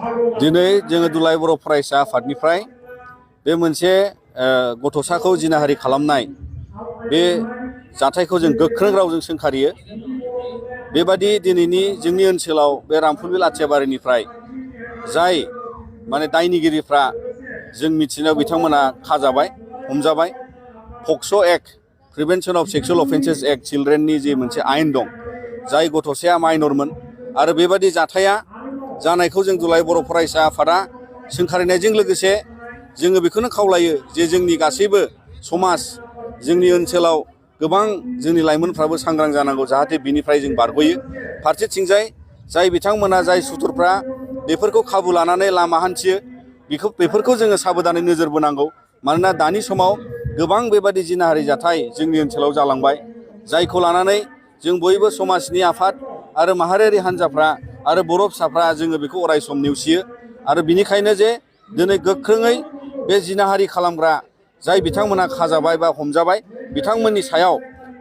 दिनै जोङो दुलाराय बर' फरायसा आफादनिफ्राय बे मोनसे गथ'साखौ जिनाहारि खालामनाय बे जाथायखौ जों गोख्रों रावजों सोंखारियो। बेबादि दिनैनि जोंनि ओनसोलाव बे रामफुलबिल आथियाबारिनिफ्राय जाय माने दायनिगिरिफ्रा जों मिथिनायाव बिथांमोना खाजाबाय, हमजाबाय। POCSO' act prevention of sexual offences act चिल्ड्रेननि जे मोनसे आयेन दं, जाय गथ'साया माइनरमोन आरो बेबादि जाथाया जानायखौ जों दुलाराय बर' फरायसा आफादा सोंखारिनायजों लोगोसे जोङो बेखौनो खावलायो जे जोंनि गासैबो समाज, जोंनि ओनसोलाव गोबां जोंनि लाइमोनफ्राबो सांग्रां जानांगौ, जाहाथे बिनिफ्राय जों बारग'यो। फारसेथिंजाय जाय बिथांमोना, जाय सुथुरफ्रा बेफोरखौ खाबु लानानै लामा हान्थियो, बेफोरखौ जोङो साबधानै नोजोर बोनांगौ। मानोना दानि समाव गोबां बेबादि जिनाहारि जाथाय जोंनि ओनसोलाव जालांबाय, जायखौ लानानै जों बयबो समाजनि आफाद आरो माहारियारि हान्जाफ्रा आरो बर' फिसाफ्रा जोङो बेखौ अरायसम नेवसियो। आरो बिनिखायनो जे दिनै गोख्रोङै बे जिनाहारि खालामग्रा जाय बिथांमोना खाजाबाय बा हमजाबाय, बिथांमोननि सायाव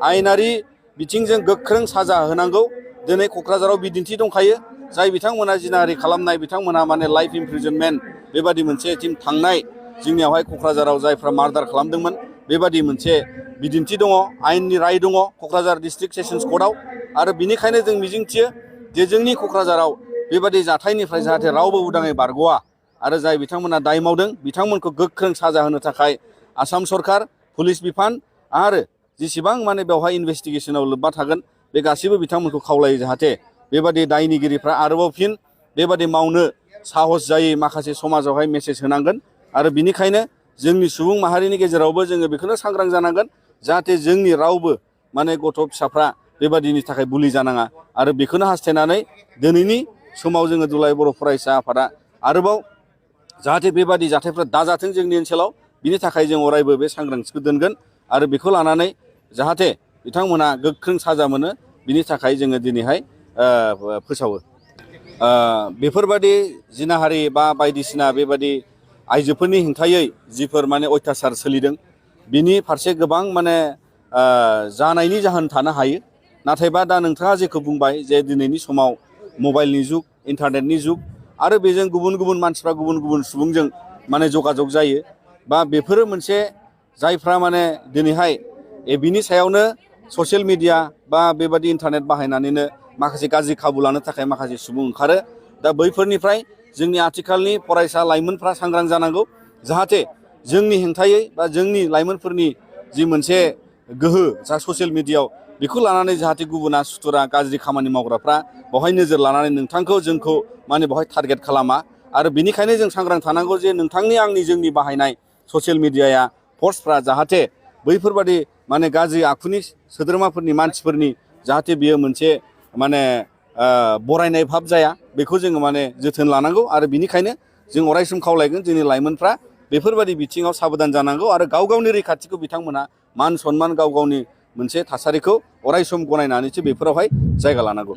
आयेनारि बिथिंजों गोख्रों साजा होनांगौ। दिनै क'क्राझाराव बिदिन्थि दंखायो, जाय बिथांमोना जिनाहारि खालामनाय बिथांमोना माने लाइफ इमप्रिजनमेन्ट बेबादि मोनसे टिम थांनाय जोंनियावहाय क'क्राझाराव जायफ्रा मार्डार खालामदोंमोन, बेबादि मोनसे बिदिन्थि दङ, आयेननि राय दङ क'क्राझार डिस्ट्रिक्ट सेसन्स कर्टआव। आरो बिनिखायनो जों मिजिंथियो जे जोंनि क'क्राझाराव बेबादि जाथायनिफ्राय जाहाथे रावबो उदाङै बारग'आ आरो जाय बिथांमोना दाय मावदों बिथांमोनखौ गोख्रों साजा होनो थाखाय आसाम सरकार, पुलिस बिफान आरो जेसेबां माने बेवहाय इनभेस्टिगेसनाव लोब्बा थागोन बे गासैबो बिथांमोनखौ खावलायो, जाहाथे बेबादि दायनिगिरिफ्रा आरोबाव फिन बेबादि मावनो साहस जायै माखासे समाजावहाय मेसेज होनांगोन। आरो बिनिखायनो जोंनि सुबुं माहारिनि गेजेरावबो जोङो बेखौनो सांग्रां जानांगोन, जाहाथे जोंनि रावबो माने गथ' फिसाफ्रा बेबादिनि थाखाय बुलि जानाङा। आरो बेखौनो हास्थायनानै दिनैनि समाव जोङो दुलाराय बर' फरायसा आफादा आरोबाव जाहाथे बेबादि जाथायफ्रा दाजाथों जोंनि ओनसोलाव, बिनि थाखाय जों अरायबो बे सांग्रांथिखौ दोनगोन। आरो बेखौ लानानै जाहाथे बिथांमोना गोख्रों साजा मोनो, बिनि थाखाय जोङो दिनैहाय फोसावो। बेफोरबादि जिनाहारि बा बायदिसिना बेबादि आइजोफोरनि हेंथायै जिफोर माने अयथासार सोलिदों, बिनि फारसे गोबां माने जानायनि जाहोन थानो हायो। नाथायबा दा नोंथाङा जेखौ बुंबाय जे दिनैनि समाव मबाइलनि जुग, इन्टारनेटनि जुग, आरो बेजों गुबुन गुबुन मानसिफ्रा गुबुन गुबुन सुबुंजों माने जगाजग जायो। बा बेफोरो मोनसे जायफ्रा माने दिनैहाय बिनि सायावनो ससियेल मिडिया बा बेबादि इन्टारनेट बाहायनानैनो माखासे गाज्रि खाबु लानो थाखाय माखासे सुबुं ओंखारो। दा बैफोरनिफ्राय जोंनि आथिखालनि फरायसा लाइमोनफ्रा सांग्रां जानांगौ, जाहाथे जोंनि हेंथायै बा जोंनि लाइमोनफोरनि जि मोनसे गोहो जा ससियेल मिडियायाव, बेखौ लानानै जाहाथे गुबुना सुथुरा गाज्रि खामानि मावग्राफ्रा बेवहाय नोजोर लानानै नोंथांखौ जोंखौ माने बेवहाय टारगेट खालामा। आरो बिनिखायनो जों सांग्रां थानांगौ जे नोंथांनि आंनि जोंनि बाहायनाय ससियेल मिडियाया फर्सफ्रा जाहाथे बैफोरबादि माने गाज्रि आखुनि सोद्रोमाफोरनि मानसिफोरनि जाहाथे बियो मोनसे माने बरायनाय भाब जाया, बेखौ जोङो माने जोथोन लानांगौ। आरो बिनिखायनो जों अरायसम खावलायगोन जोंनि लाइमोनफ्रा बेफोरबादि बिथिङाव साबधान जानांगौ आरो गाव गावनि रैखाथिखौ बिथांमोना मान सनमान गाव गावनि मोनसे थासारिखौ अरायसम गनायनानैसो बेफोरावहाय जायगा लानांगौ।